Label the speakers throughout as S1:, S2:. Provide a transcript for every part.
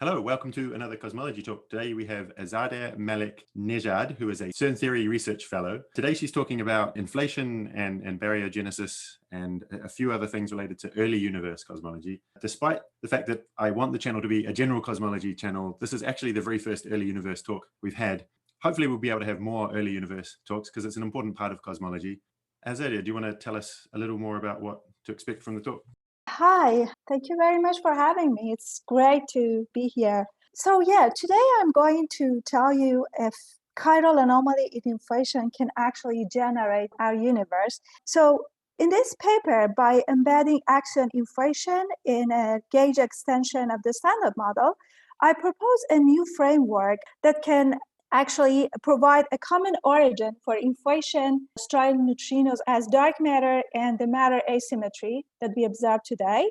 S1: Hello, welcome to another cosmology talk. Today we have Azadeh Maleknejad, who is a CERN Theory Research Fellow. Today she's talking about inflation and baryogenesis and a few other things related to early universe cosmology. Despite the fact that I want the channel to be a general cosmology channel, this is actually the very first early universe talk we've had. Hopefully we'll be able to have more early universe talks because it's an important part of cosmology. Azadeh, do you want to tell us a little more about what to expect from the talk?
S2: Hi, thank you very much for having me. It's great to be here. So today I'm going to tell you if chiral anomaly in inflation can actually generate our universe. So in this paper, by embedding axion inflation in a gauge extension of the standard model, I propose a new framework that can actually provide a common origin for inflation, strial neutrinos as dark matter and the matter asymmetry that we observe today.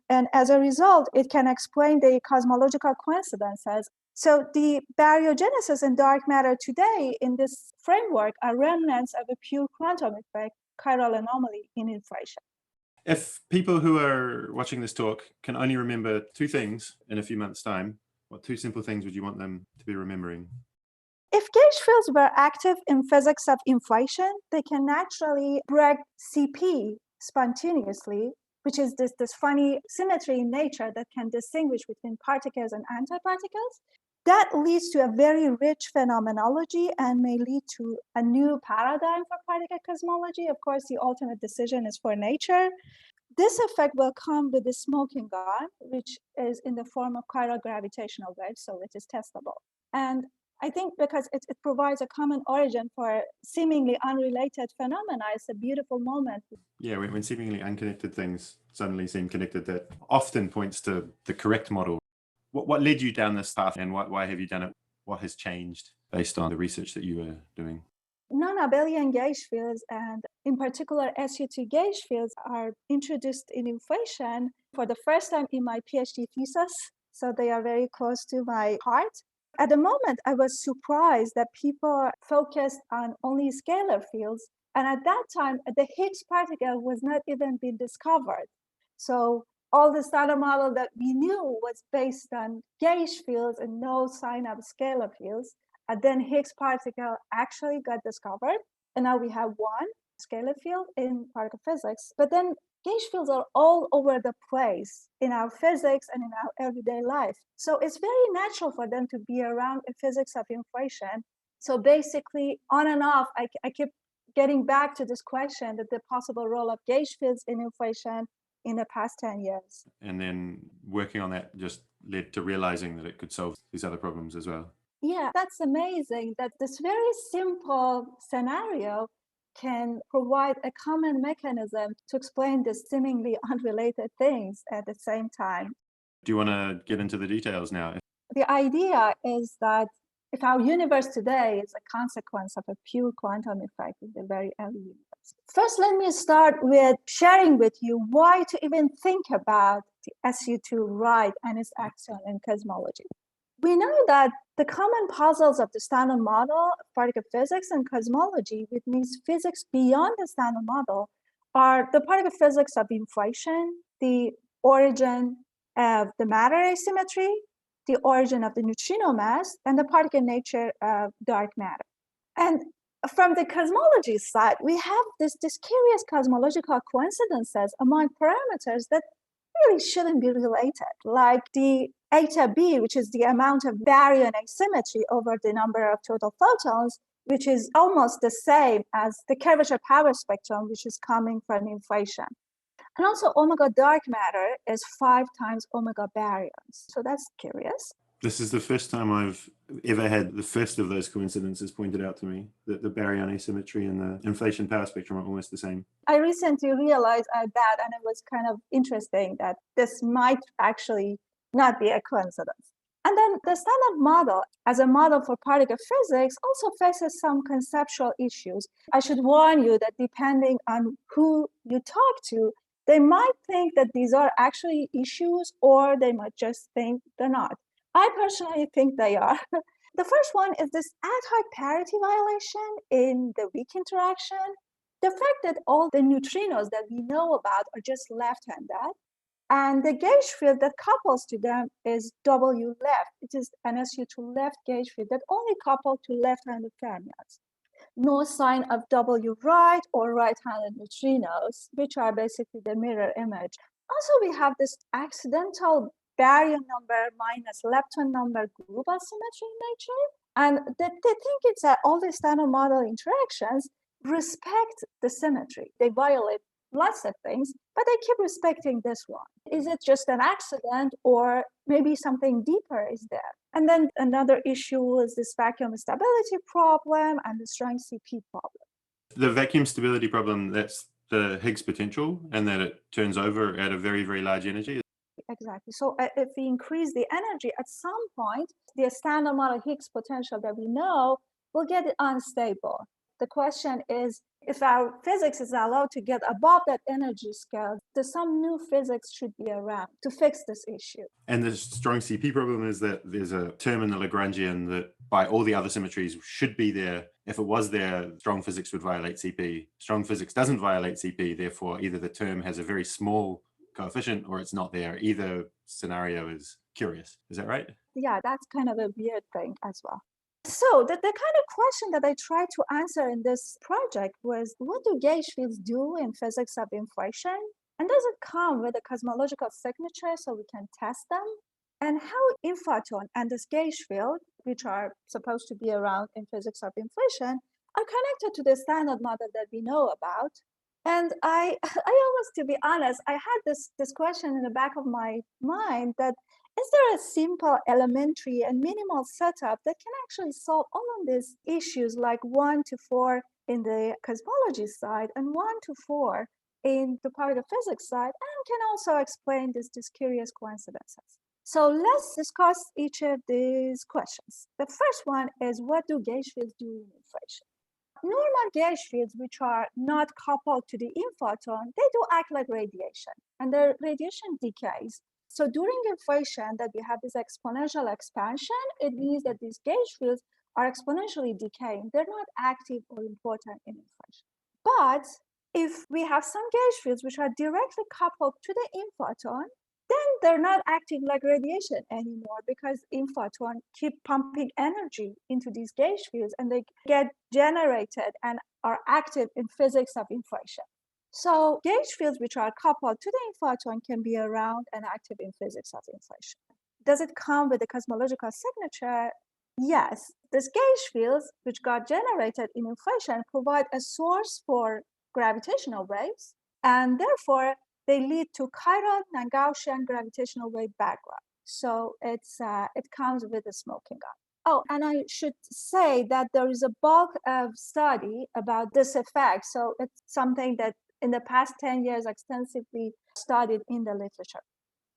S2: And as a result, it can explain the cosmological coincidences. So the baryogenesis in dark matter today in this framework are remnants of a pure quantum effect, chiral anomaly in inflation.
S1: If people who are watching this talk can only remember two things in a few months' time, what two simple things would you want them to be remembering?
S2: If gauge fields were active in physics of inflation, they can naturally break CP spontaneously, which is this funny symmetry in nature that can distinguish between particles and antiparticles. That leads to a very rich phenomenology and may lead to a new paradigm for particle cosmology. Of course, the ultimate decision is for nature. This effect will come with the smoking gun, which is in the form of chiral gravitational waves, so it is testable. And I think because it provides a common origin for seemingly unrelated phenomena, it's a beautiful moment.
S1: Yeah, when seemingly unconnected things suddenly seem connected, that often points to the correct model. What led you down this path and why have you done it? What has changed based on the research that you were doing?
S2: Non-abelian gauge fields, and in particular SU2 gauge fields, are introduced in inflation for the first time in my PhD thesis, so they are very close to my heart. At the moment, I was surprised that people focused on only scalar fields, and at that time, the Higgs particle was not even being discovered. So all the standard model that we knew was based on gauge fields and no sign of scalar fields. And then Higgs particle actually got discovered, and now we have one scalar field in particle physics. But then gauge fields are all over the place in our physics and in our everyday life. So it's very natural for them to be around in physics of inflation. So basically, on and off, I keep getting back to this question that the possible role of gauge fields in inflation in the past 10 years.
S1: And then working on that just led to realizing that it could solve these other problems as well.
S2: Yeah, that's amazing that this very simple scenario can provide a common mechanism to explain the seemingly unrelated things at the same time.
S1: Do you want to get into the details now?
S2: The idea is that if our universe today is a consequence of a pure quantum effect in the very early universe. First, let me start with sharing with you why to even think about the SU2 right and its axion in cosmology. We know that the common puzzles of the standard model of particle physics and cosmology, which means physics beyond the standard model, are the particle physics of inflation, the origin of the matter asymmetry, the origin of the neutrino mass, and the particle nature of dark matter. And from the cosmology side, we have this curious cosmological coincidences among parameters that really shouldn't be related, like the eta b, which is the amount of baryon asymmetry over the number of total photons, which is almost the same as the curvature power spectrum, which is coming from inflation. And also omega dark matter is 5 times omega baryons. So that's curious.
S1: This is the first time I've ever had the first of those coincidences pointed out to me, that the baryon asymmetry and the inflation power spectrum are almost the same.
S2: I recently realized that, and it was kind of interesting that this might actually not be a coincidence. And then the standard model, as a model for particle physics, also faces some conceptual issues. I should warn you that depending on who you talk to, they might think that these are actually issues, or they might just think they're not. I personally think they are. The first one is this ad hoc parity violation in the weak interaction. The fact that all the neutrinos that we know about are just left-handed, And the gauge field that couples to them is W left. It is an SU2 left gauge field that only coupled to left-handed fermions. No sign of W right or right-handed neutrinos, which are basically the mirror image. Also, we have this accidental baryon number minus lepton number group symmetry in nature. And they think it's that all the standard model interactions respect the symmetry. They violate lots of things, but they keep respecting this one. Is it just an accident, or maybe something deeper is there? And then another issue is this vacuum stability problem and the strong CP problem.
S1: The vacuum stability problem, that's the Higgs potential, and that it turns over at a very, very large energy.
S2: Exactly. So if we increase the energy, at some point, the standard model Higgs potential that we know will get unstable. The question is, if our physics is allowed to get above that energy scale, there's some new physics should be around to fix this issue.
S1: And the strong CP problem is that there's a term in the Lagrangian that by all the other symmetries should be there. If it was there, strong physics would violate CP. Strong physics doesn't violate CP, therefore either the term has a very small coefficient or it's not there. Either scenario is curious. Is that right?
S2: Yeah, that's kind of a weird thing as well. So the kind of question that I tried to answer in this project was, what do gauge fields do in physics of inflation? And does it come with a cosmological signature so we can test them? And how inflaton and this gauge field, which are supposed to be around in physics of inflation, are connected to the standard model that we know about? And I always, to be honest, I had this question in the back of my mind that, is there a simple, elementary, and minimal setup that can actually solve all of these issues, like 1 to 4 in the cosmology side and 1 to 4 in the particle physics side, and can also explain these curious coincidences? So let's discuss each of these questions. The first one is, what do gauge fields do in inflation? Normal gauge fields, which are not coupled to the inflaton, they do act like radiation, and their radiation decays. So during inflation, that we have this exponential expansion, it means that these gauge fields are exponentially decaying. They're not active or important in inflation. But if we have some gauge fields which are directly coupled to the inflaton, then they're not acting like radiation anymore, because inflaton keep pumping energy into these gauge fields and they get generated and are active in physics of inflation. So gauge fields which are coupled to the inflaton can be around and active in physics of inflation. Does it come with a cosmological signature? Yes. These gauge fields which got generated in inflation provide a source for gravitational waves, and therefore they lead to chiral non-Gaussian gravitational wave background. So it comes with a smoking gun. Oh, and I should say that there is a bulk of study about this effect. So it's something that in the past 10 years extensively studied in the literature.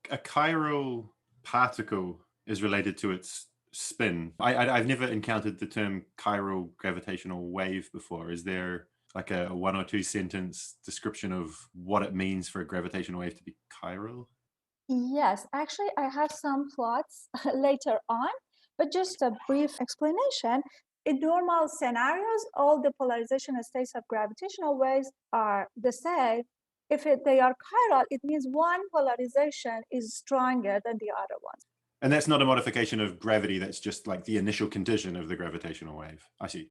S1: A chiral particle is related to its spin. I've never encountered the term chiral gravitational wave before. Is there like a 1 or 2 sentence description of what it means for a gravitational wave to be chiral?
S2: Yes, actually, I have some plots later on, but just a brief explanation. In normal scenarios, all the polarization states of gravitational waves are the same. If they are chiral, it means one polarization is stronger than the other one.
S1: And that's not a modification of gravity, that's just like the initial condition of the gravitational wave. I see.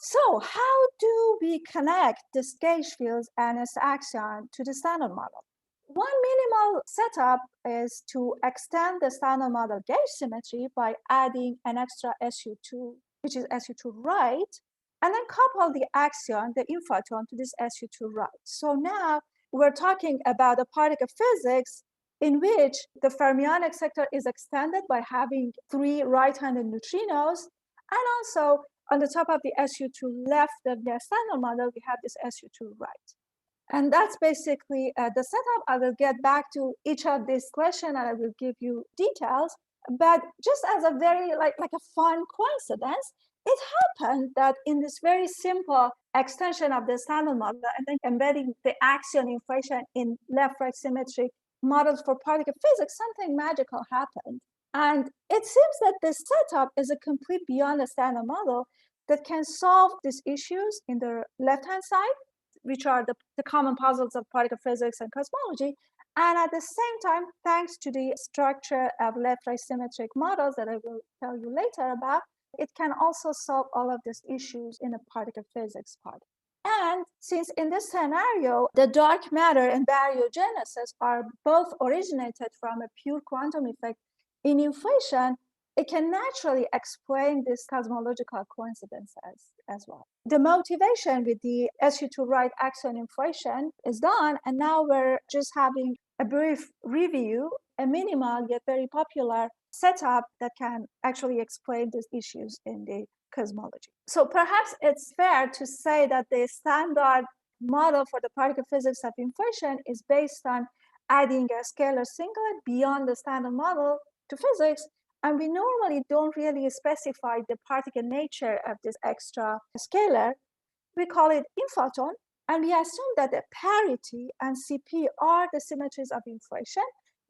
S2: So how do we connect these gauge fields and its axion to the standard model? One minimal setup is to extend the standard model gauge symmetry by adding an extra SU2, which is SU2 right, and then couple the axion, the inflaton, to this SU2 right. So now we're talking about a particle physics in which the fermionic sector is extended by having 3 right-handed neutrinos, and also on the top of the SU2 left of the standard model, we have this SU2 right. And that's basically the setup. I will get back to each of these questions and I will give you details. But just as a very like a fun coincidence, it happened that in this very simple extension of the standard model and then embedding the axion inflation in left-right symmetric models for particle physics, something magical happened. And it seems that this setup is a complete beyond the standard model that can solve these issues in the left-hand side, which are the common puzzles of particle physics and cosmology, And at the same time, thanks to the structure of leprous symmetric models that I will tell you later about, it can also solve all of these issues in the particle physics part. And since in this scenario, the dark matter and baryogenesis are both originated from a pure quantum effect in inflation, it can naturally explain this cosmological coincidences as well. The motivation with the SU2 right axion inflation is done, and now we're just having a brief review, a minimal yet very popular setup that can actually explain these issues in the cosmology. So perhaps it's fair to say that the standard model for the particle physics of inflation is based on adding a scalar singlet beyond the standard model to physics, and we normally don't really specify the particle nature of this extra scalar. We call it inflaton, and we assume that the parity and CP are the symmetries of inflation,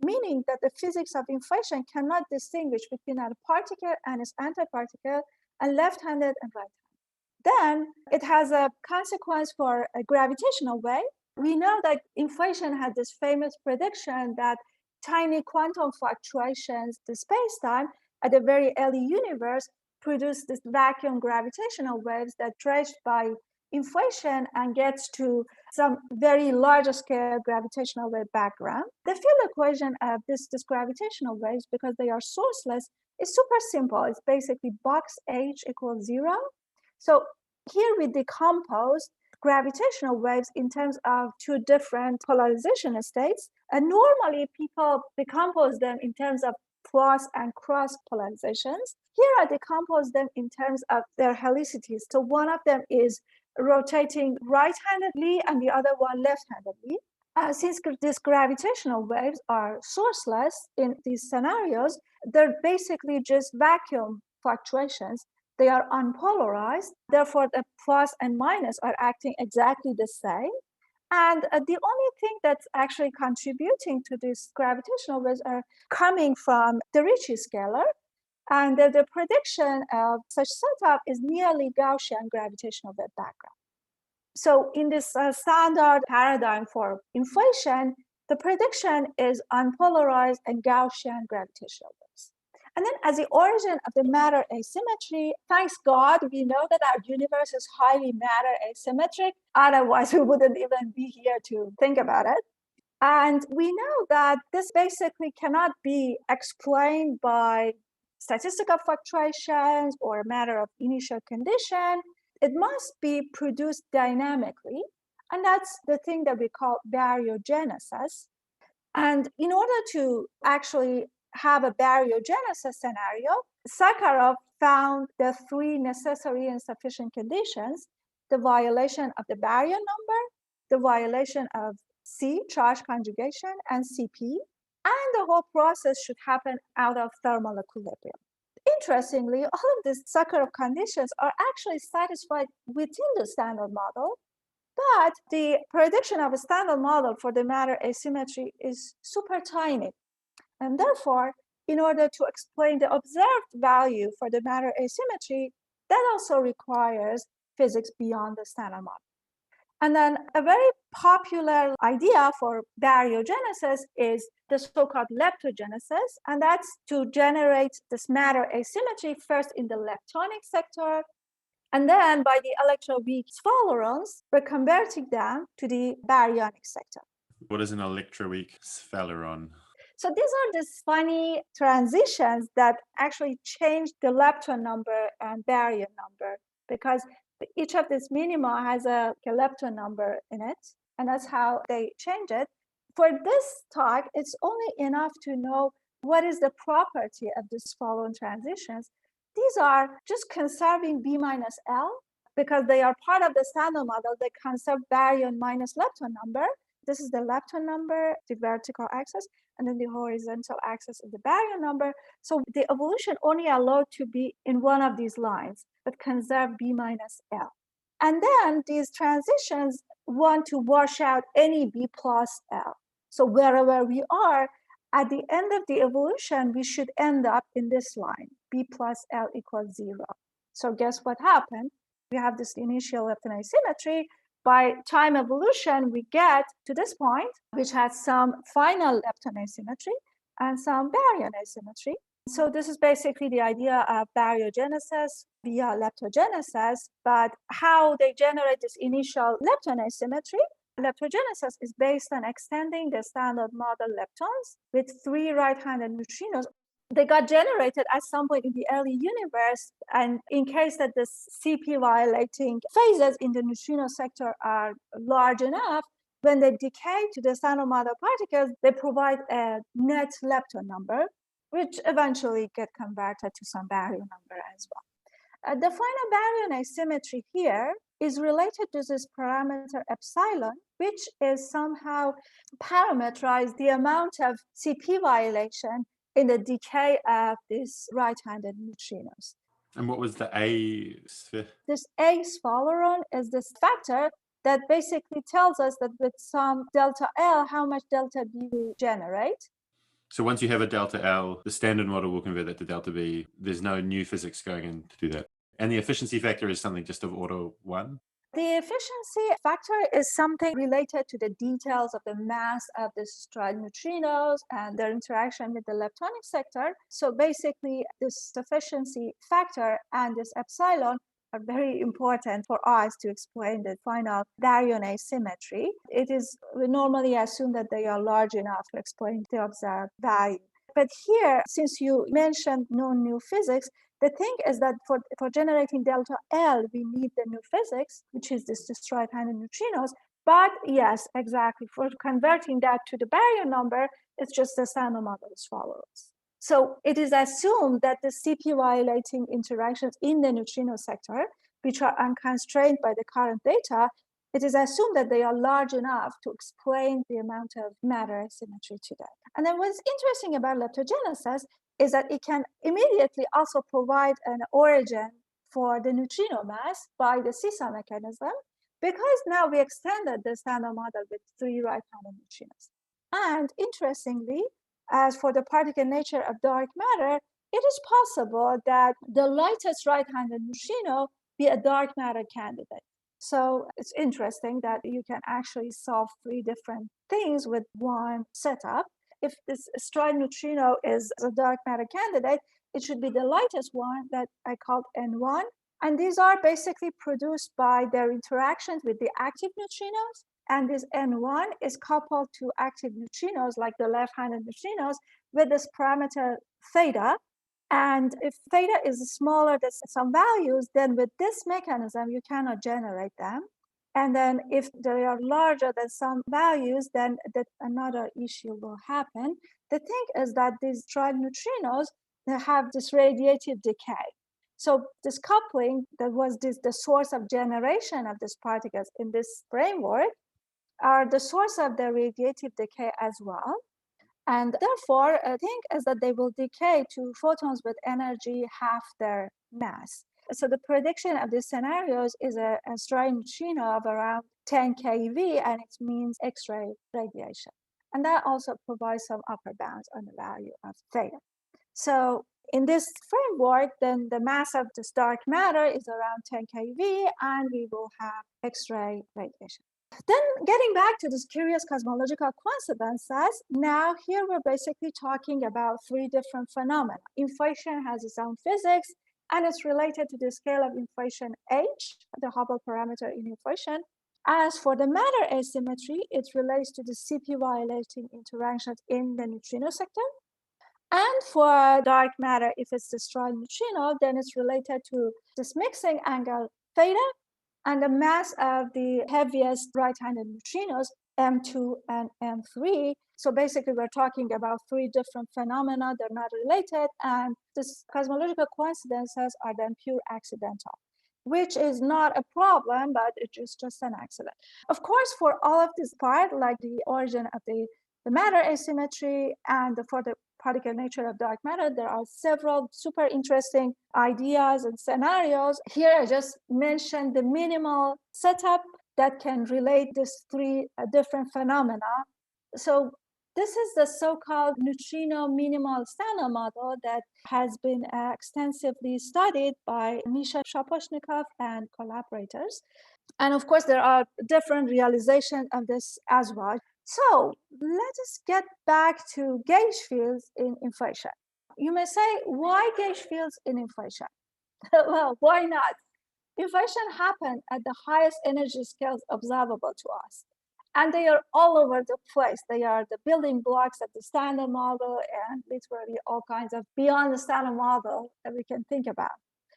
S2: meaning that the physics of inflation cannot distinguish between a particle and its antiparticle and left-handed and right-handed. Then it has a consequence for a gravitational wave. We know that inflation had this famous prediction that tiny quantum fluctuations in space-time at a very early universe produce this vacuum gravitational waves that stretched by inflation and gets to some very large scale gravitational wave background. The field equation of this gravitational waves, because they are sourceless, is super simple. It's basically box H equals 0. So here we decompose gravitational waves in terms of two different polarization states. And normally people decompose them in terms of plus and cross polarizations. Here I decompose them in terms of their helicities. So one of them is rotating right-handedly and the other one left-handedly. Since these gravitational waves are sourceless in these scenarios, they're basically just vacuum fluctuations. They are unpolarized. Therefore, the plus and minus are acting exactly the same. And the only thing that's actually contributing to these gravitational waves are coming from the Ricci scalar. And the prediction of such setup is nearly Gaussian gravitational wave background. So in this standard paradigm for inflation, the prediction is unpolarized and Gaussian gravitational waves. And then as the origin of the matter asymmetry, thanks God, we know that our universe is highly matter asymmetric. Otherwise, we wouldn't even be here to think about it. And we know that this basically cannot be explained by statistical fluctuations or a matter of initial condition. It must be produced dynamically. And that's the thing that we call baryogenesis. And in order to actually have a baryogenesis scenario, Sakharov found the three necessary and sufficient conditions: the violation of the baryon number, the violation of C, charge conjugation, and CP, and the whole process should happen out of thermal equilibrium. Interestingly, all of these Sakharov conditions are actually satisfied within the standard model, but the prediction of a standard model for the matter asymmetry is super tiny. And therefore, in order to explain the observed value for the matter asymmetry, that also requires physics beyond the standard model. And then a very popular idea for baryogenesis is the so-called leptogenesis, and that's to generate this matter asymmetry first in the leptonic sector, and then by the electroweak sphalerons, we're converting them to the baryonic sector.
S1: What is an electroweak sphaleron?
S2: So these are these funny transitions that actually change the lepton number and baryon number, because each of these minima has a lepton number in it, and that's how they change it. For this talk, it's only enough to know what is the property of these sphaleron transitions. These are just conserving B minus L, because they are part of the standard model. They conserve baryon minus lepton number. This is the lepton number, the vertical axis, and then the horizontal axis of the baryon number. So the evolution only allowed to be in one of these lines, but conserve B minus L. And then these transitions want to wash out any B plus L. So wherever we are, at the end of the evolution, we should end up in this line, B plus L equals 0. So guess what happened? We have this initial lepton asymmetry, by time evolution, we get to this point, which has some final lepton asymmetry and some baryon asymmetry. So this is basically the idea of baryogenesis via leptogenesis, but how they generate this initial lepton asymmetry. Leptogenesis is based on extending the standard model leptons with 3 right-handed neutrinos. They got generated at some point in the early universe, and in case that the CP violating phases in the neutrino sector are large enough, when they decay to the standard model particles, they provide a net lepton number, which eventually get converted to some baryon number as well. The final baryon asymmetry here is related to this parameter epsilon, which is somehow parameterized the amount of CP violation in the decay of these right-handed neutrinos.
S1: And what was the A sphere?
S2: This A sphaleron is this factor that basically tells us that with some delta L, how much delta B we generate.
S1: So once you have a delta L, the standard model will convert that to delta B. There's no new physics going in to do that. And the efficiency factor is something just of order 1?
S2: The efficiency factor is something related to the details of the mass of the stride neutrinos and their interaction with the leptonic sector. So basically, this efficiency factor and this epsilon are very important for us to explain the final baryon asymmetry. It is, we normally assume that they are large enough to explain the observed value. But here, since you mentioned no new physics, the thing is that for generating delta L, we need the new physics, which is this right-handed neutrinos. But yes, exactly, for converting that to the baryon number, it's just the standard model as follows. So it is assumed that the CP violating interactions in the neutrino sector, which are unconstrained by the current data, it is assumed that they are large enough to explain the amount of matter asymmetry to that. And then what's interesting about leptogenesis is that it can immediately also provide an origin for the neutrino mass by the seesaw mechanism, because now we extended the standard model with 3 right-handed neutrinos. And interestingly, as for the particle nature of dark matter, it is possible that the lightest right-handed neutrino be a dark matter candidate. So it's interesting that you can actually solve 3 different things with one setup. If this stride neutrino is a dark matter candidate, it should be the lightest one that I called N1. And these are basically produced by their interactions with the active neutrinos. And this N1 is coupled to active neutrinos, like the left-handed neutrinos, with this parameter theta. And if theta is smaller than some values, then with this mechanism, you cannot generate them. And then if they are larger than some values, then another issue will happen. The thing is that these stride neutrinos, they have this radiative decay. So this coupling that was the source of generation of these particles in this framework are the source of the radiative decay as well. And therefore, the thing is that they will decay to photons with energy half their mass. So the prediction of these scenarios is a stride neutrino of around 10 keV, and it means X-ray radiation. And that also provides some upper bounds on the value of theta. So in this framework, then the mass of this dark matter is around 10 keV, and we will have X-ray radiation. Then getting back to this curious cosmological coincidences, now here we're basically talking about 3 different phenomena. Inflation has its own physics, and it's related to the scale of inflation h, the Hubble parameter in inflation. As for the matter asymmetry, it relates to the CP violating interactions in the neutrino sector. And for dark matter, if it's the stride neutrino, then it's related to this mixing angle theta and the mass of the heaviest right-handed neutrinos, M2 and M3. So basically, we're talking about 3 different phenomena. They're not related, and these cosmological coincidences are then pure accidental, which is not a problem, but it's just an accident. Of course, for all of this part, like the origin of the matter asymmetry and for the particle nature of dark matter, there are several super interesting ideas and scenarios. Here, I just mentioned the minimal setup that can relate these 3 different phenomena. So this is the so-called neutrino minimal standard model that has been extensively studied by Misha Shaposhnikov and collaborators. And of course, there are different realizations of this as well. So let us get back to gauge fields in inflation. You may say, why gauge fields in inflation? Well, why not? Inflation happens at the highest energy scales observable to us. And they are all over the place. They are the building blocks of the standard model and literally all kinds of beyond the standard model that we can think about.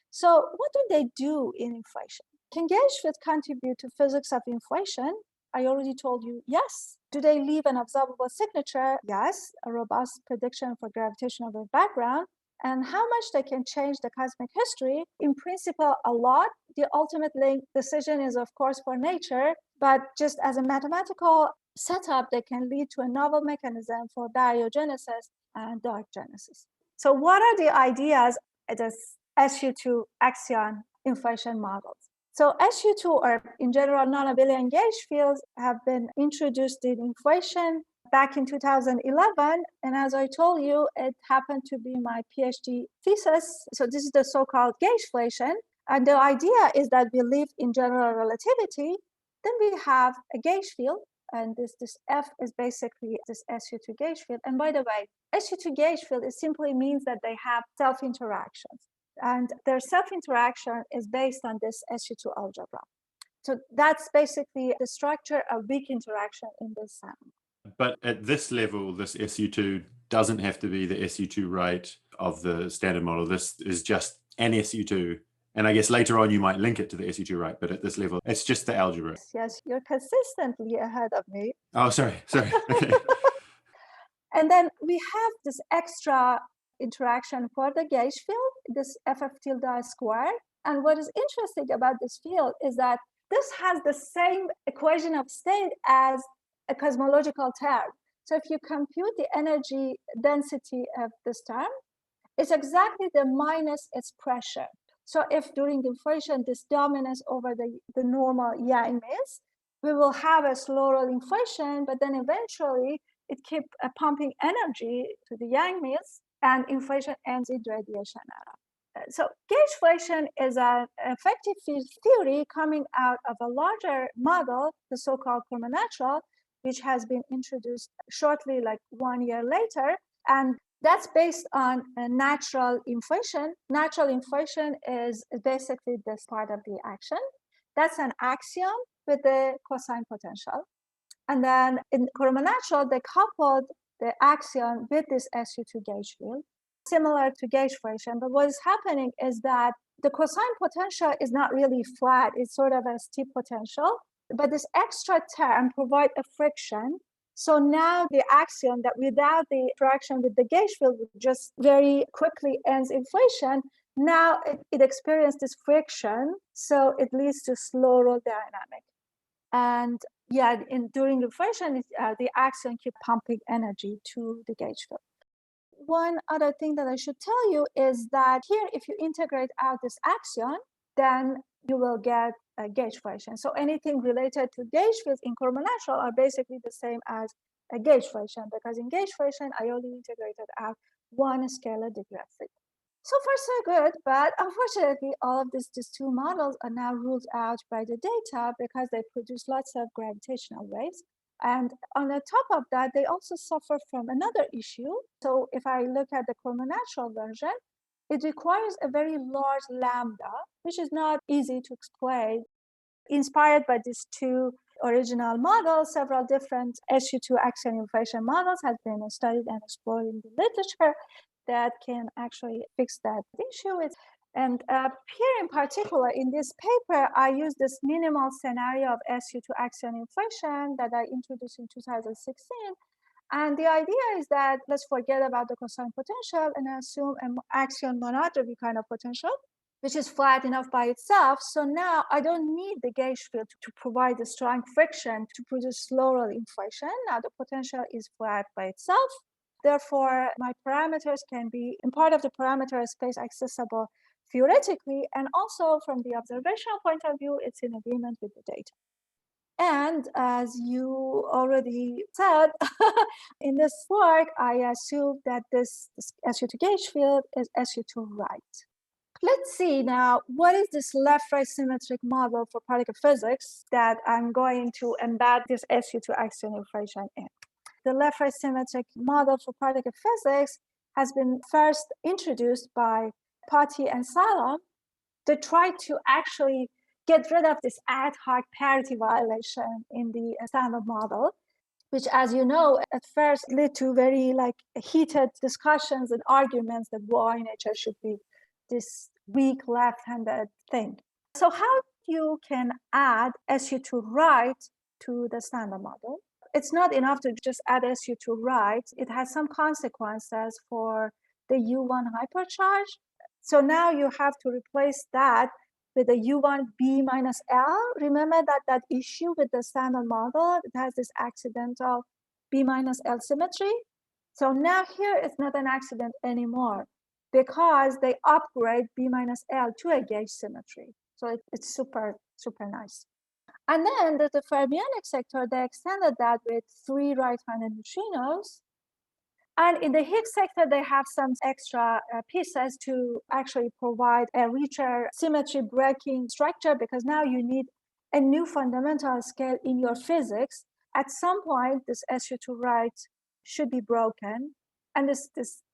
S2: So what do they do in inflation? Can gauge fields contribute to physics of inflation? I already told you, yes. Do they leave an observable signature? Yes, a robust prediction for gravitational wave background. And how much they can change the cosmic history? In principle, a lot. The ultimate decision is, of course, for nature, but just as a mathematical setup, they can lead to a novel mechanism for baryogenesis and dark genesis. So what are the ideas of this SU2 axion inflation models? So SU2, or in general non-abelian gauge fields, have been introduced in inflation back in 2011. And as I told you, it happened to be my PhD thesis. So this is the so-called gaugeflation. And the idea is that we live in general relativity. Then we have a gauge field. And this F is basically this SU2 gauge field. And by the way, SU2 gauge field, it simply means that they have self-interactions. And their self-interaction is based on this SU2 algebra. So that's basically the structure of weak interaction in this sample.
S1: But at this level, this SU2 doesn't have to be the SU2 right of the standard model. This is just an SU2. And I guess later on you might link it to the SU2 right, but at this level, it's just the algebra.
S2: Yes, you're consistently ahead of me.
S1: Oh, sorry. Okay.
S2: And then we have this extra interaction for the gauge field, this FF tilde squared. And what is interesting about this field is that this has the same equation of state as a cosmological term. So if you compute the energy density of this term, it's exactly the minus its pressure. So if during inflation, this dominance over the normal yang is, we will have a slow roll inflation, but then eventually it keeps pumping energy to the yang mills, and inflation ends in radiation era. So gaugeflation is an effective field theory coming out of a larger model, the so-called combinatorial, which has been introduced shortly, like 1 year later. And that's based on a natural inflation. Natural inflation is basically this part of the action. That's an axion with the cosine potential. And then in combinatorial, they coupled the axion with this SU2 gauge field, similar to gaugeflation. But what is happening is that the cosine potential is not really flat. It's sort of a steep potential. But this extra term provides a friction. So now the axion that without the interaction with the gauge field would just very quickly ends inflation. Now it experiences this friction, so it leads to slow roll dynamic. And yeah, during inflation, the axion keep pumping energy to the gauge field. One other thing that I should tell you is that here, if you integrate out this axion, then you will get a gaugeflation. So anything related to gauge fields in combinatorial are basically the same as a gaugeflation, because in gaugeflation, I only integrated out one scalar degree of freedom. So far, so good, but unfortunately, all of these two models are now ruled out by the data because they produce lots of gravitational waves. And on the top of that, they also suffer from another issue. So if I look at the combinatorial version, it requires a very large lambda, which is not easy to explain. Inspired by these two original models, several different SU2 axion inflation models have been studied and explored in the literature that can actually fix that issue. And here in particular, in this paper, I use this minimal scenario of SU2 axion inflation that I introduced in 2016. And the idea is that let's forget about the cosine potential and assume an axion monodromy kind of potential, which is flat enough by itself. So now I don't need the gauge field to provide the strong friction to produce slow roll inflation. Now the potential is flat by itself. Therefore, my parameters can be in part of the parameter space accessible theoretically, and also from the observational point of view, it's in agreement with the data. And as you already said, in this work, I assume that this SU2 gauge field is SU2 right. Let's see now, what is this left-right symmetric model for particle physics that I'm going to embed this SU2 axion inflation in? The left-right symmetric model for particle physics has been first introduced by Patti and Salom to try to actually get rid of this ad hoc parity violation in the standard model, which, as you know, at first led to very heated discussions and arguments that why nature should be this weak left-handed thing. So how you can add SU2 right to the standard model? It's not enough to just add SU2 right. It has some consequences for the U1 hypercharge. So now you have to replace that with a U1 B minus L. Remember that issue with the standard model, it has this accidental B minus L symmetry. So now here it's not an accident anymore because they upgrade B minus L to a gauge symmetry. So it's super, super nice. And then the fermionic sector, they extended that with 3 right-handed neutrinos. And in the Higgs sector, they have some extra pieces to actually provide a richer symmetry breaking structure, because now you need a new fundamental scale in your physics. At some point, this SU2 right should be broken. And this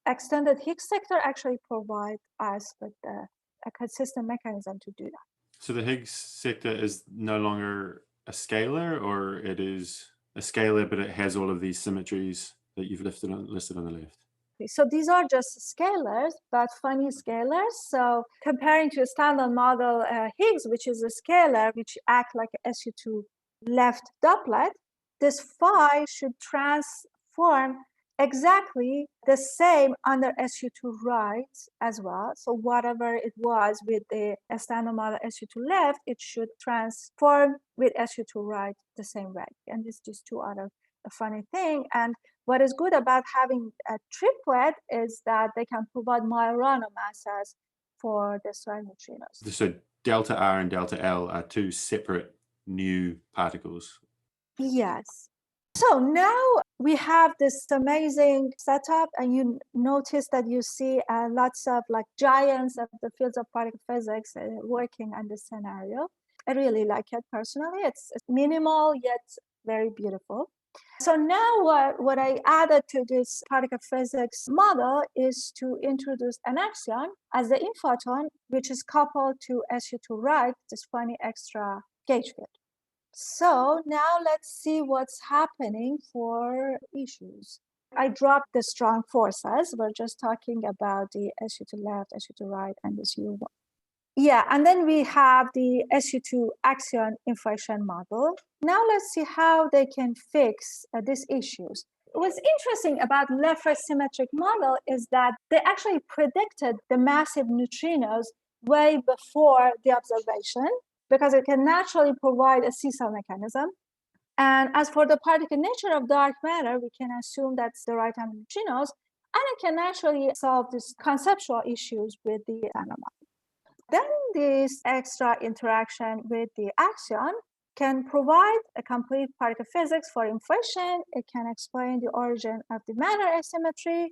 S2: extended Higgs sector actually provides us with a consistent mechanism to do that.
S1: So the Higgs sector is no longer a scalar, or it is a scalar, but it has all of these symmetries that you've listed on the left?
S2: So these are just scalars, but funny scalars. So comparing to a standard model Higgs, which is a scalar, which act like a SU2 left doublet, this phi should transform exactly the same under SU2 right as well. So whatever it was with the standard model SU2 left, it should transform with SU2 right the same way. And these two are a funny thing. And what is good about having a triplet is that they can provide Majorana masses for the star neutrinos.
S1: So delta R and delta L are 2 separate new particles.
S2: Yes. So now we have this amazing setup, and you notice that you see lots of giants of the fields of particle physics working on this scenario. I really like it personally. It's minimal yet very beautiful. So now what I added to this particle physics model is to introduce an axion as the inflaton, which is coupled to SU2 right, this funny extra gauge field. So now let's see what's happening for issues. I dropped the strong forces. We're just talking about the SU2 left, SU2 right, and this U1. Yeah, and then we have the SU2 axion inflation model. Now let's see how they can fix these issues. What's interesting about left-right symmetric model is that they actually predicted the massive neutrinos way before the observation, because it can naturally provide a seesaw mechanism. And as for the particle nature of dark matter, we can assume that's the right-hand neutrinos, and it can actually solve these conceptual issues with the anomaly. Then this extra interaction with the axion can provide a complete particle physics for inflation. It can explain the origin of the matter asymmetry,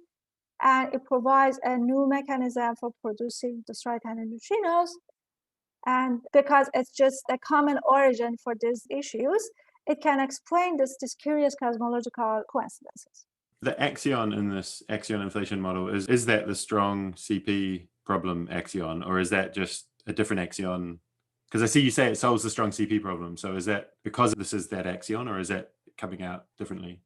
S2: and it provides a new mechanism for producing the right-handed neutrinos. And because it's just a common origin for these issues, it can explain this curious cosmological coincidences.
S1: The axion in this axion inflation model, is that the strong CP problem axion, or is that just a different axion? Because I see you say it solves the strong CP problem. So is that because this is that axion, or is that coming out differently?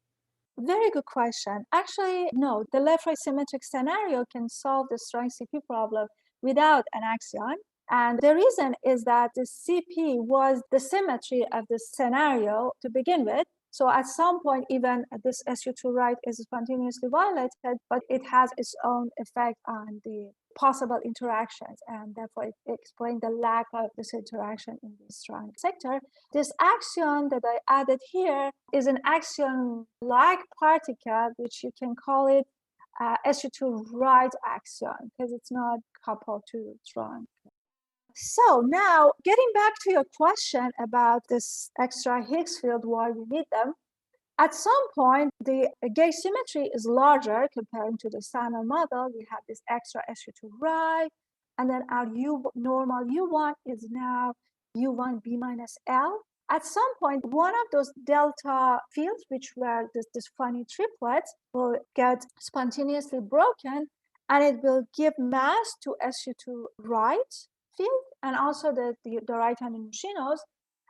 S2: Very good question. Actually, no, the left-right symmetric scenario can solve the strong CP problem without an axion. And the reason is that the CP was the symmetry of the scenario to begin with. So at some point, even this SU2 right is spontaneously violated, but it has its own effect on the possible interactions, and therefore it explains the lack of this interaction in the strong sector. This axion that I added here is an axion-like particle, which you can call it SU2 right axion, because it's not coupled to strong. So now, getting back to your question about this extra Higgs field, why we need them, at some point, the gauge symmetry is larger comparing to the standard model. We have this extra SU2 right, And then our normal U1 is now U1B minus L. At some point, one of those delta fields, which were this funny triplets, will get spontaneously broken, and it will give mass to SU2 right field and also the right-hand neutrinos,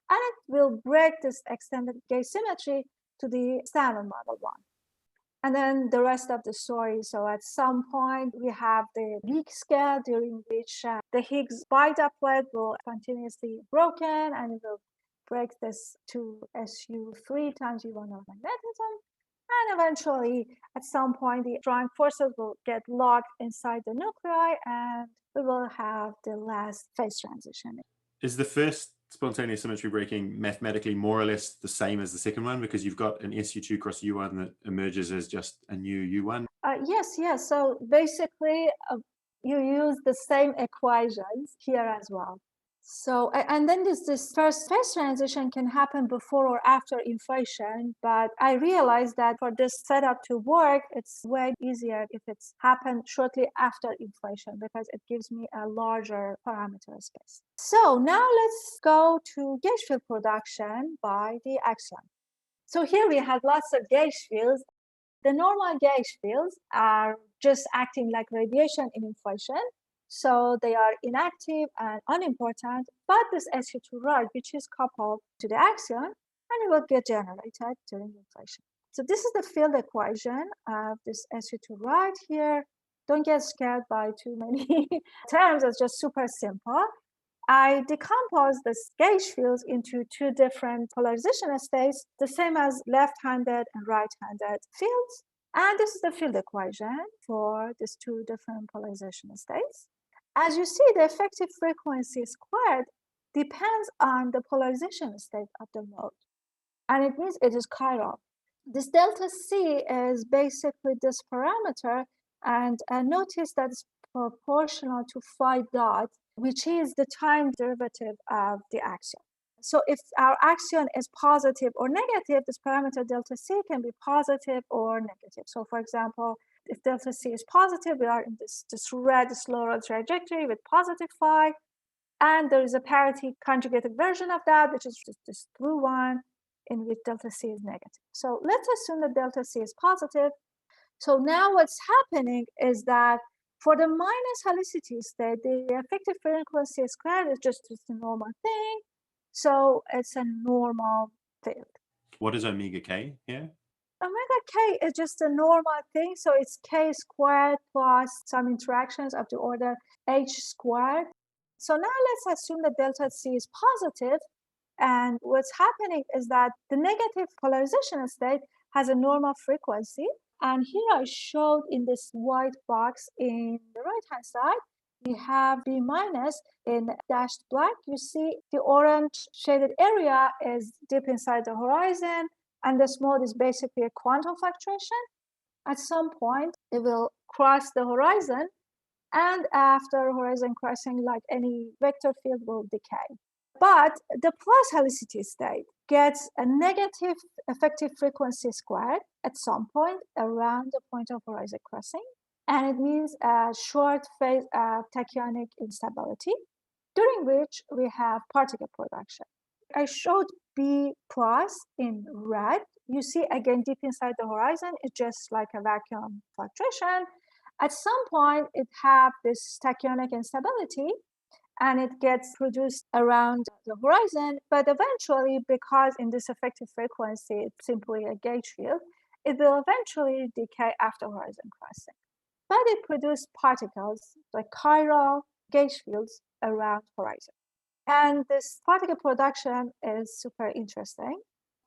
S2: and it will break this extended gauge symmetry to the standard model one. And then the rest of the story. So at some point, we have the weak scale during which the Higgs biduplet will continuously broken, and it will break this to SU3 times U1 of magnetism. And eventually, at some point, the strong forces will get locked inside the nuclei, and we will have the last phase transition.
S1: Is the first spontaneous symmetry breaking mathematically more or less the same as the second one, because you've got an SU2 cross U1 that emerges as just a new U1?
S2: Yes. So basically, you use the same equations here as well. So, and then this first phase transition can happen before or after inflation, but I realized that for this setup to work, it's way easier if it's happened shortly after inflation, because it gives me a larger parameter space. So now let's go to gauge field production by the axion. So here we have lots of gauge fields. The normal gauge fields are just acting like radiation in inflation. So they are inactive and unimportant, but this SU2 right, which is coupled to the axion, and it will get generated during inflation. So this is the field equation of this SU2 right here. Don't get scared by too many terms, it's just super simple. I decompose the gauge fields into two different polarization states, the same as left-handed and right-handed fields. And this is the field equation for these two different polarization states. As you see, the effective frequency squared depends on the polarization state of the mode, and it means it is chiral. This delta C is basically this parameter, and notice that it's proportional to phi dot, which is the time derivative of the axion. So if our axion is positive or negative, this parameter delta C can be positive or negative. So for example, if delta C is positive, we are in this red slow roll trajectory with positive phi, and there is a parity conjugated version of that, which is just this blue one, in which delta C is negative. So let's assume that delta C is positive. So now what's happening is that for the minus helicity state, the effective frequency squared is just a normal thing. So it's a normal field.
S1: What is omega k here?
S2: Omega k is just a normal thing. So it's k squared plus some interactions of the order h squared. So now let's assume that delta C is positive. And what's happening is that the negative polarization state has a normal frequency. And here I showed in this white box in the right-hand side, we have B minus in dashed black. You see the orange shaded area is deep inside the horizon, and this mode is basically a quantum fluctuation. At some point, it will cross the horizon, and after horizon crossing, like any vector field, will decay. But the plus helicity state gets a negative effective frequency squared at some point around the point of horizon crossing. And it means a short phase of tachyonic instability, during which we have particle production. I showed B plus in red. You see again deep inside the horizon, it's just like a vacuum fluctuation. At some point, it have this tachyonic instability, and it gets produced around the horizon, but eventually, because in this effective frequency, it's simply a gauge field, it will eventually decay after horizon crossing. But it produces particles, like chiral gauge fields around horizon. And this particle production is super interesting.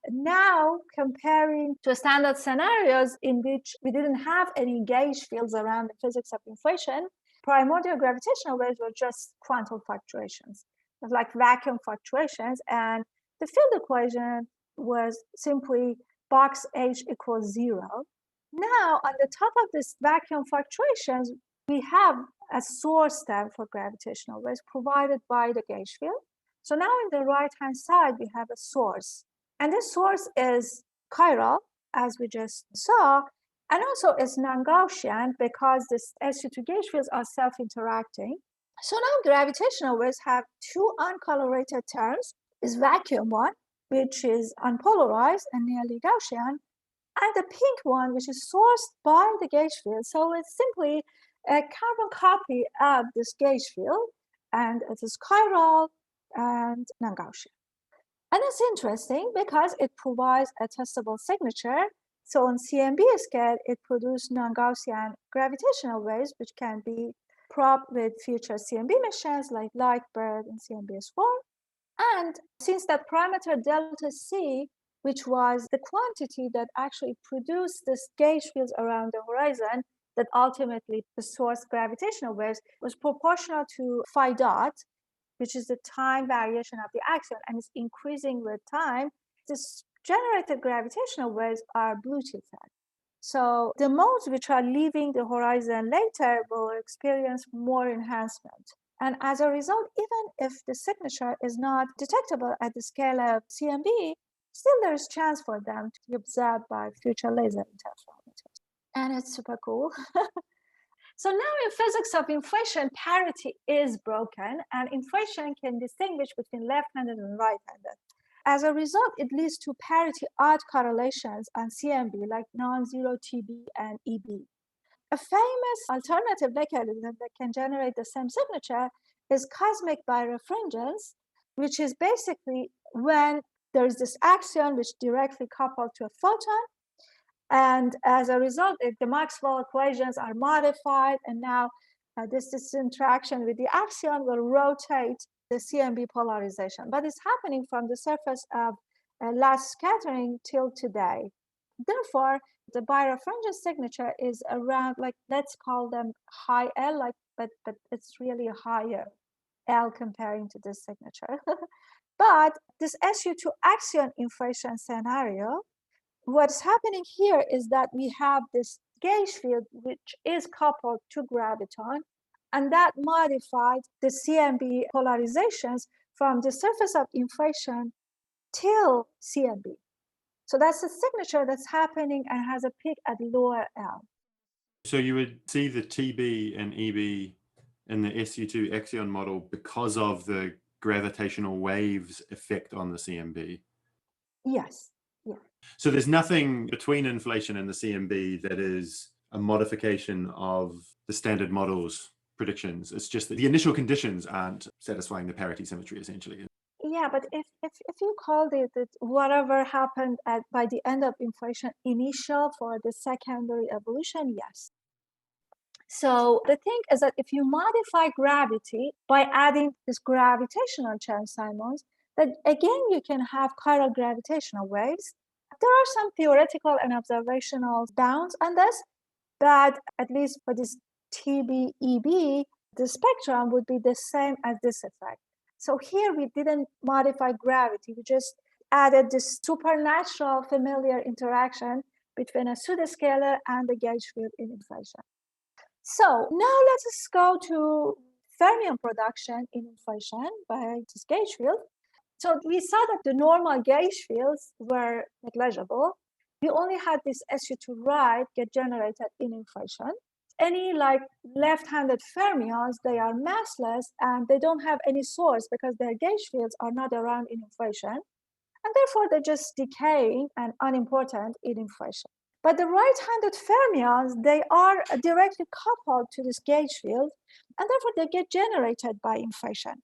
S2: Now, comparing to standard scenarios in which we didn't have any gauge fields around the physics of inflation, primordial gravitational waves were just quantum fluctuations, like vacuum fluctuations, and the field equation was simply box H equals 0. Now, on the top of this vacuum fluctuations, we have a source stem for gravitational waves provided by the gauge field. So now in the right-hand side, we have a source, and this source is chiral, as we just saw, and also it's non-Gaussian because this SU2 gauge fields are self-interacting. So now gravitational waves have two uncolorated terms, is vacuum one, which is unpolarized and nearly Gaussian, and the pink one, which is sourced by the gauge field. So it's simply a carbon copy of this gauge field, and it is chiral and non-Gaussian. And it's interesting because it provides a testable signature. So on CMB scale, it produces non-Gaussian gravitational waves, which can be probed with future CMB missions like LIGHTBIRD and CMBS-4. And since that parameter delta C, which was the quantity that actually produced this gauge fields around the horizon that ultimately the source gravitational waves, was proportional to phi dot, which is the time variation of the axion, and it's increasing with time, these generated gravitational waves are blue tilted. So the modes which are leaving the horizon later will experience more enhancement. And as a result, even if the signature is not detectable at the scale of CMB, still there's chance for them to be observed by future laser interferometers. And it's super cool. So now in physics of inflation, parity is broken, and inflation can distinguish between left-handed and right-handed. As a result, it leads to parity-odd correlations on CMB, like non-zero TB and EB. A famous alternative mechanism that can generate the same signature is cosmic birefringence, which is basically when there's this axion which directly coupled to a photon, and as a result, the Maxwell equations are modified, and now this interaction with the axion will rotate the CMB polarization. But it's happening from the surface of last scattering till today. Therefore, the birefringence signature is around, like, let's call them high L, but it's really a higher L comparing to this signature. But this SU2 axion inflation scenario, what's happening here is that we have this gauge field which is coupled to graviton, and that modified the CMB polarizations from the surface of inflation till CMB. So that's a signature that's happening and has a peak at lower L.
S1: So you would see the TB and EB in the SU2 axion model because of the gravitational waves effect on the CMB?
S2: Yes. Yeah.
S1: So there's nothing between inflation and the CMB that is a modification of the standard model's predictions. It's just that the initial conditions aren't satisfying the parity symmetry, essentially.
S2: Yeah, but if you called it that whatever happened by the end of inflation initial for the secondary evolution, yes. So the thing is that if you modify gravity by adding this gravitational Chern-Simons, then again you can have chiral gravitational waves. There are some theoretical and observational bounds on this, but at least for this TB-EB, the spectrum would be the same as this effect. So here we didn't modify gravity, we just added this supernatural familiar interaction between a pseudoscalar and the gauge field in inflation. So now let us go to fermion production in inflation by this gauge field. So we saw that the normal gauge fields were negligible. We only had this SU2 right get generated in inflation. Any like left-handed fermions, they are massless and they don't have any source because their gauge fields are not around in inflation. And therefore they're just decaying and unimportant in inflation. But the right-handed fermions, they are directly coupled to this gauge field, and therefore they get generated by inflation.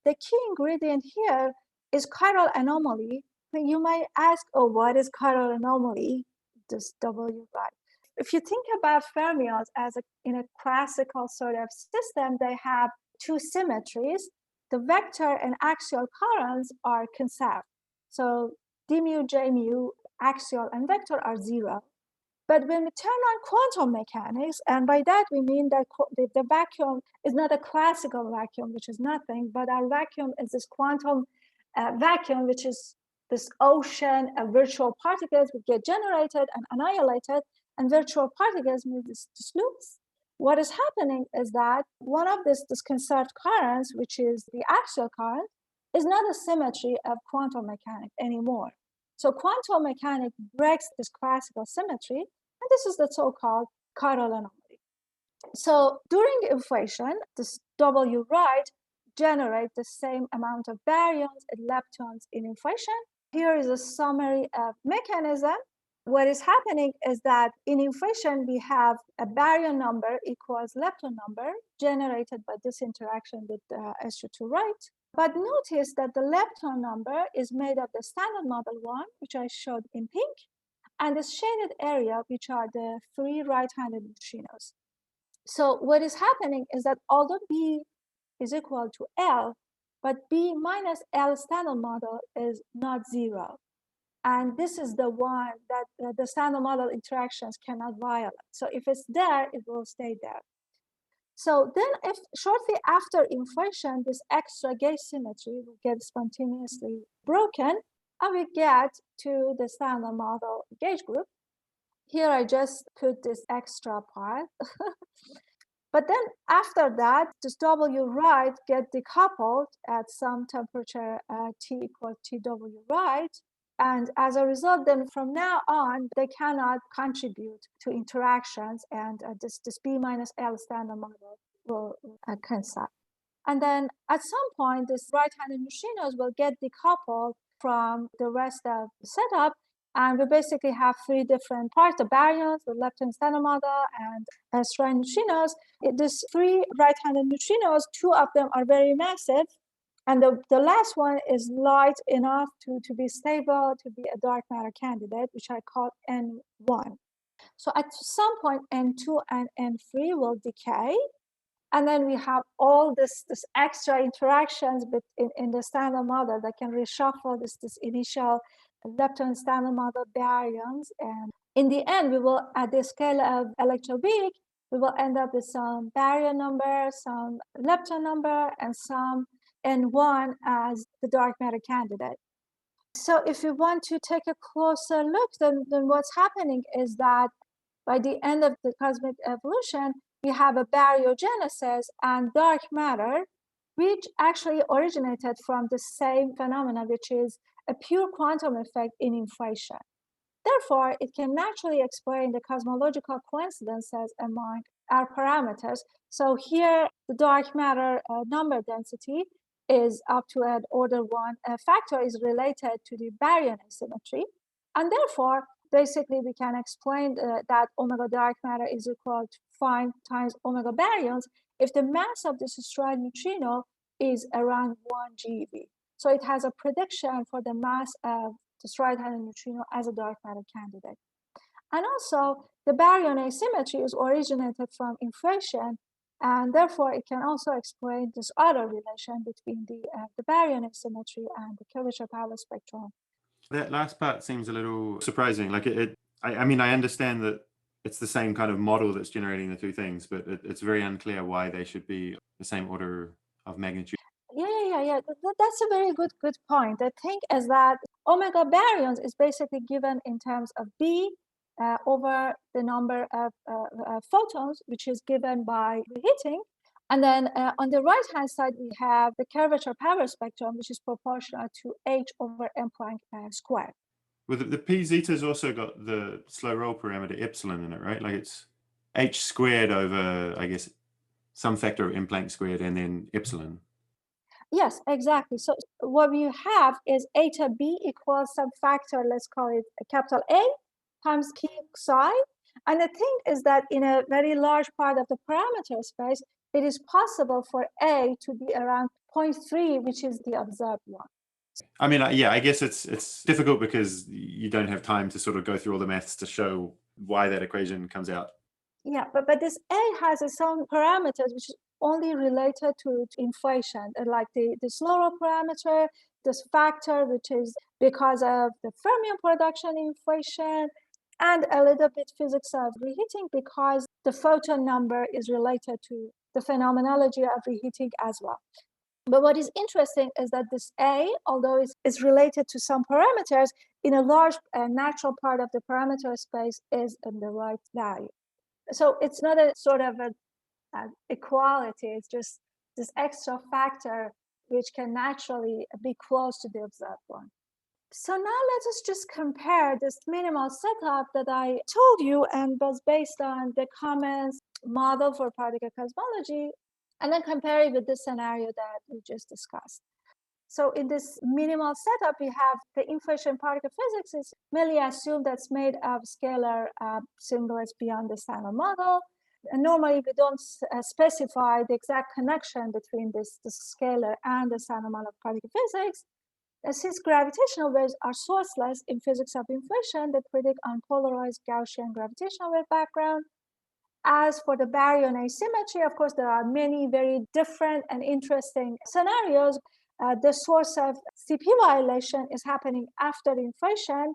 S2: The key ingredient here is chiral anomaly. You might ask, oh, what is chiral anomaly? This W, right? If you think about fermions as in a classical sort of system, they have two symmetries. The vector and axial currents are conserved. So d mu, j mu, axial and vector are zero. But when we turn on quantum mechanics, and by that we mean that the vacuum is not a classical vacuum, which is nothing, but our vacuum is this quantum vacuum, which is this ocean of virtual particles which get generated and annihilated, and virtual particles move these loops. What is happening is that one of this conserved currents, which is the axial current, is not a symmetry of quantum mechanics anymore. So quantum mechanics breaks this classical symmetry, and this is the so-called chiral anomaly. So during inflation, this W right generates the same amount of baryons and leptons in inflation. Here is a summary of mechanism. What is happening is that in inflation, we have a baryon number equals lepton number generated by this interaction with SU2 right. But notice that the lepton number is made of the standard model one, which I showed in pink, and the shaded area, which are the free right-handed neutrinos. So what is happening is that although B is equal to L, but B minus L standard model is not zero. And this is the one that the standard model interactions cannot violate. So if it's there, it will stay there. So then if shortly after inflation, this extra gauge symmetry will get spontaneously broken, and we get to the standard model gauge group. Here I just put this extra part. But then after that, this W right get decoupled at some temperature T equals TW right. And as a result, then from now on, they cannot contribute to interactions, and this B minus L standard model will cancel. And then at some point, this right-handed neutrinos will get decoupled from the rest of the setup. And we basically have three different parts, the baryons, the lepton standard model, and strand neutrinos. These three right-handed neutrinos, two of them are very massive. And the last one is light enough to be stable, to be a dark matter candidate, which I call N1. So at some point, N2 and N3 will decay. And then we have all this extra interactions in the standard model that can reshuffle this initial lepton standard model baryons. And in the end, we will, at the scale of electroweak, we will end up with some baryon number, some lepton number, and some N1 as the dark matter candidate. So if you want to take a closer look, then what's happening is that by the end of the cosmic evolution, we have a baryogenesis and dark matter, which actually originated from the same phenomena, which is a pure quantum effect in inflation. Therefore, it can naturally explain the cosmological coincidences among our parameters. So here, the dark matter number density is up to an order one factor is related to the baryon asymmetry. And therefore, basically, we can explain that omega dark matter is equal to 5 times omega baryons if the mass of this stride neutrino is around 1 GeV. So it has a prediction for the mass of the stride-handed neutrino as a dark matter candidate. And also, the baryon asymmetry is originated from inflation, and therefore it can also explain this other relation between the baryon asymmetry and the curvature power spectrum.
S1: That last part seems a little surprising. Like I mean, I understand that it's the same kind of model that's generating the two things, but it's very unclear why they should be the same order of magnitude.
S2: Yeah. That's a very good point. The thing is that omega baryons is basically given in terms of B over the number of photons, which is given by reheating. And then on the right-hand side, we have the curvature power spectrum, which is proportional to H over M Planck squared.
S1: Well, the P zeta's also got the slow roll parameter epsilon in it, right? Like it's H squared over, I guess, some factor of M Planck squared and then epsilon.
S2: Yes, exactly. So what we have is eta B equals some factor, let's call it a capital A times Q psi. And the thing is that in a very large part of the parameter space, it is possible for A to be around 0.3, which is the observed one.
S1: I mean, yeah, I guess it's difficult because you don't have time to sort of go through all the maths to show why that equation comes out.
S2: Yeah, but this A has its own parameters, which is only related to inflation, like the slow roll parameter, this factor, which is because of the fermion production inflation, and a little bit physics of reheating because the photon number is related to the phenomenology of reheating as well. But what is interesting is that this A, although it's related to some parameters, in a large natural part of the parameter space is in the right value. So it's not a sort of an equality, it's just this extra factor which can naturally be close to the observed one. So now let us just compare this minimal setup that I told you and was based on the comments model for particle cosmology and then compare it with the scenario that we just discussed. So in this minimal setup, we have the inflation particle physics is merely assumed that's made of scalar symbols beyond the standard model. And normally we don't specify the exact connection between this scalar and the standard model of particle physics. Since gravitational waves are sourceless in physics of inflation, they predict unpolarized Gaussian gravitational wave background. As for the baryon asymmetry, of course, there are many very different and interesting scenarios. The source of CP violation is happening after inflation,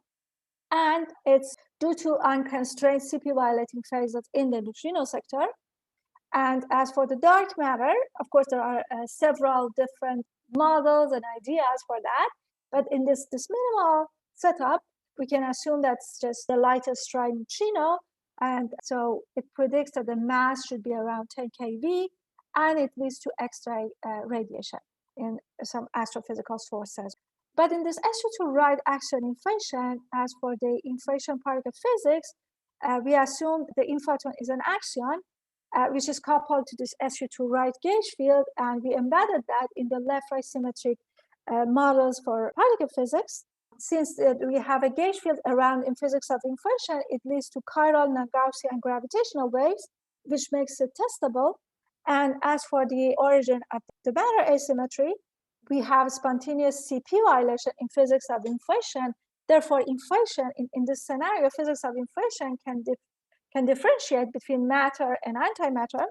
S2: and it's due to unconstrained CP violating phases in the neutrino sector. And as for the dark matter, of course, there are several different models and ideas for that. But in this minimal setup, we can assume that's just the lightest stride neutrino. And so it predicts that the mass should be around 10 keV, and it leads to X-ray radiation in some astrophysical sources. But in this SU2 right axion inflation, as for the inflation particle physics, we assume the inflaton is an axion, which is coupled to this SU2 right gauge field, and we embedded that in the left-right symmetric models for particle physics. Since we have a gauge field around in physics of inflation, it leads to chiral non-Gaussian gravitational waves, which makes it testable. And as for the origin of the matter asymmetry, we have spontaneous CP violation in physics of inflation. Therefore, inflation in this scenario, physics of inflation can differentiate between matter and antimatter.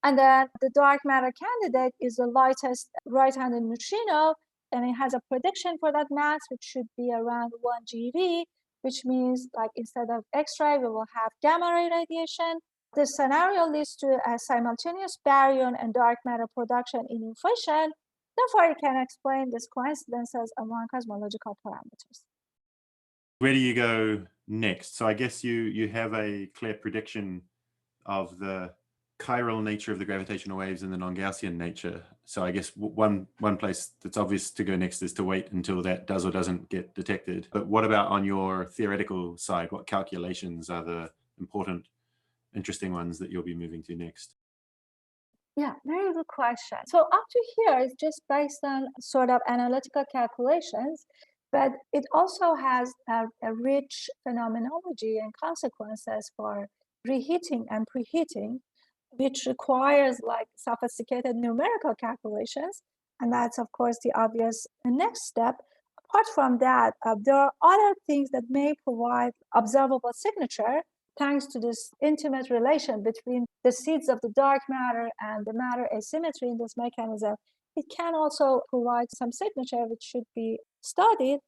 S2: And then the dark matter candidate is the lightest right-handed neutrino, and it has a prediction for that mass, which should be around 1 GeV, which means like instead of X-ray, we will have gamma ray radiation. This scenario leads to a simultaneous baryon and dark matter production in inflation. Therefore, it can explain these coincidences among cosmological parameters.
S1: Where do you go next? So I guess you have a clear prediction of the chiral nature of the gravitational waves and the non-Gaussian nature. So I guess one place that's obvious to go next is to wait until that does or doesn't get detected. But what about on your theoretical side? What calculations are the important, interesting ones that you'll be moving to next?
S2: Yeah, very good question. So up to here, it's just based on sort of analytical calculations, but it also has a rich phenomenology and consequences for reheating and preheating, which requires like sophisticated numerical calculations. And that's, of course, the obvious next step. Apart from that, there are other things that may provide observable signature thanks to this intimate relation between the seeds of the dark matter and the matter asymmetry in this mechanism. It can also provide some signature which should be studied.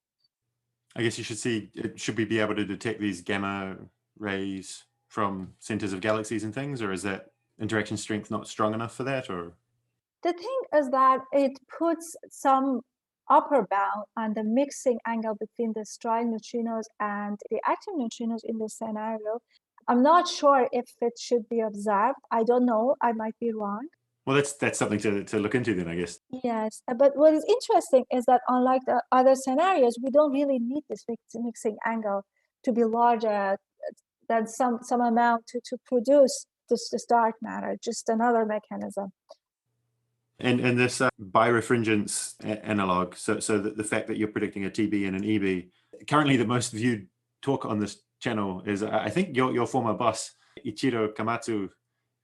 S1: I guess should we be able to detect these gamma rays from centers of galaxies and things, or is that interaction strength not strong enough for that? Or
S2: the thing is that it puts some upper bound on the mixing angle between the stride neutrinos and the active neutrinos in this scenario. I'm not sure if it should be observed. I don't know. I might be wrong.
S1: Well, that's something to look into then, I guess.
S2: Yes, but what is interesting is that unlike the other scenarios, we don't really need this mixing angle to be larger than some amount to produce this dark matter, just another mechanism.
S1: And this birefringence analog, so the fact that you're predicting a TB and an EB, currently the most viewed talk on this channel is, I think your former boss, Ichiro Kamatsu,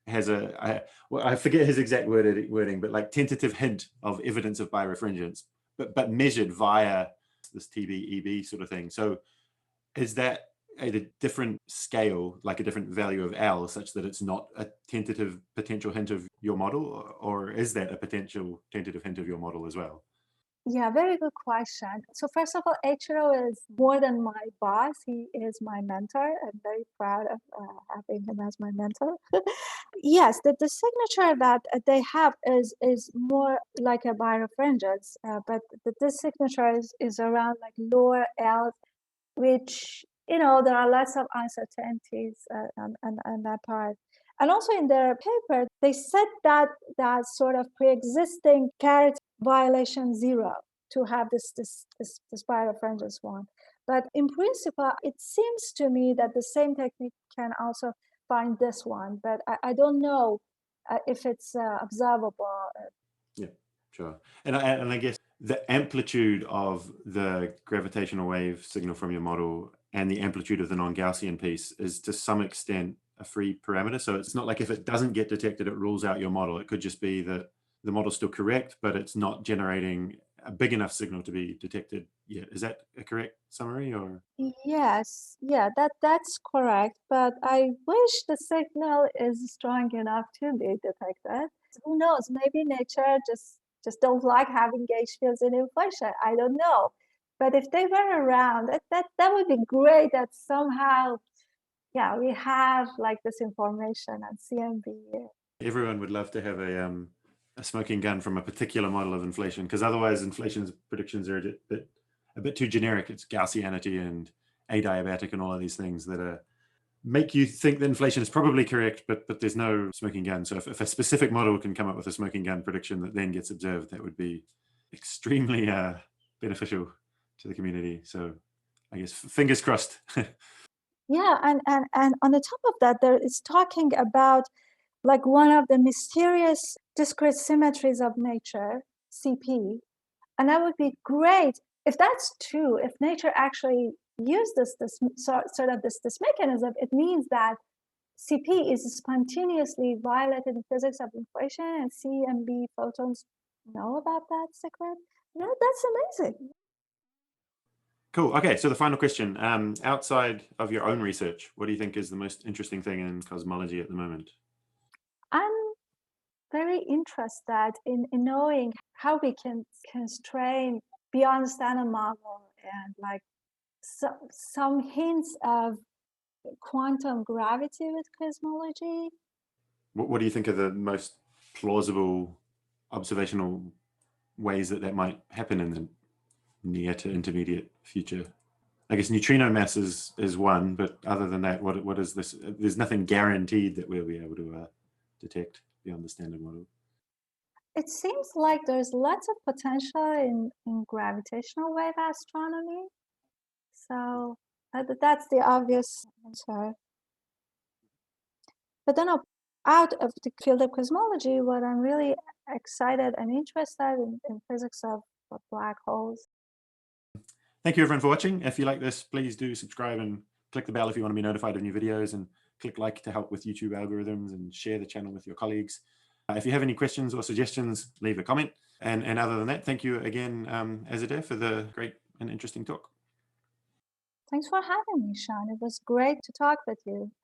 S1: has I forget his exact wording, but like tentative hint of evidence of birefringence, but measured via this TB, EB sort of thing. So is that at a different scale, like a different value of L, such that it's not a tentative potential hint of your model, or is that a potential tentative hint of your model as well?
S2: Yeah, very good question. So first of all, Ichiro is more than my boss. He is my mentor. I'm very proud of having him as my mentor. Yes, the signature that they have is more like a birefringence, but this signature is around like lower L, which, there are lots of uncertainties on that part. And also in their paper, they said that sort of pre-existing carrot violation 0 to have this birefringence one. But in principle, it seems to me that the same technique can also find this one, but I don't know if it's observable.
S1: Yeah, sure. And I guess the amplitude of the gravitational wave signal from your model and the amplitude of the non-Gaussian piece is to some extent a free parameter. So it's not like if it doesn't get detected, it rules out your model. It could just be that the model's still correct, but it's not generating a big enough signal to be detected yet. Is that a correct summary, or?
S2: Yes, yeah, that's correct. But I wish the signal is strong enough to be detected. Who knows? Maybe nature just don't like having gauge fields in inflation. I don't know. But if they were around, that would be great. That somehow, yeah, we have like this information on CMB.
S1: Everyone would love to have a smoking gun from a particular model of inflation, because otherwise inflation's predictions are a bit too generic. It's Gaussianity and adiabatic and all of these things that make you think that inflation is probably correct, but there's no smoking gun. So if a specific model can come up with a smoking gun prediction that then gets observed, that would be extremely beneficial to the community. So I guess fingers crossed.
S2: Yeah, and on the top of that, there is talking about like one of the mysterious discrete symmetries of nature, CP. And that would be great if that's true. If nature actually used this mechanism, it means that CP is spontaneously violated in physics of inflation, and C and B photons know about that secret. You know, that's amazing.
S1: Cool. Okay, so the final question. Outside of your own research, what do you think is the most interesting thing in cosmology at the moment?
S2: I'm very interested in knowing how we can constrain beyond standard model and like some hints of quantum gravity with cosmology.
S1: What do you think are the most plausible observational ways that might happen in the near to intermediate future? I guess neutrino mass is one, but other than that, what is this? There's nothing guaranteed that we'll be able to detect beyond the standard model.
S2: It seems like there's lots of potential in gravitational wave astronomy. So that's the obvious answer. But then out of the field of cosmology, what I'm really excited and interested in physics of black holes.
S1: Thank you everyone for watching. If you like this, please do subscribe and click the bell if you want to be notified of new videos, and click like to help with YouTube algorithms, and share the channel with your colleagues. If you have any questions or suggestions, leave a comment. And other than that, thank you again, Azadeh, for the great and interesting talk.
S2: Thanks for having me, Sean. It was great to talk with you.